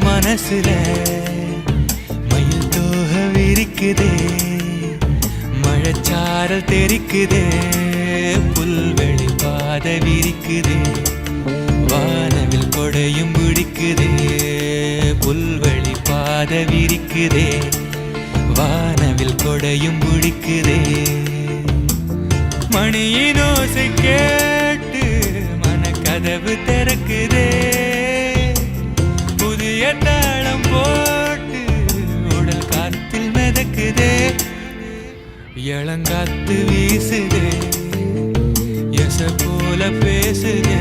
மனசுல மயில் தோக விரிக்குதே, மழைச்சாரல் தெரிக்குதே, புல்வெளி பாத விரிக்குதே, வானவில் கொடையும் பிடிக்குதே, புல்வெளி பாத விரிக்குதே, வானவில் கொடையும் பிடிக்குதே. மணியின் ஓசை கேட்டு மனக்கதவு திறக்குதே, புதிய தாளம் போட்டு உடல் காத்தில் மிதக்குதே, இளங்காத்து வீசுதே, எச போல பேசுதே.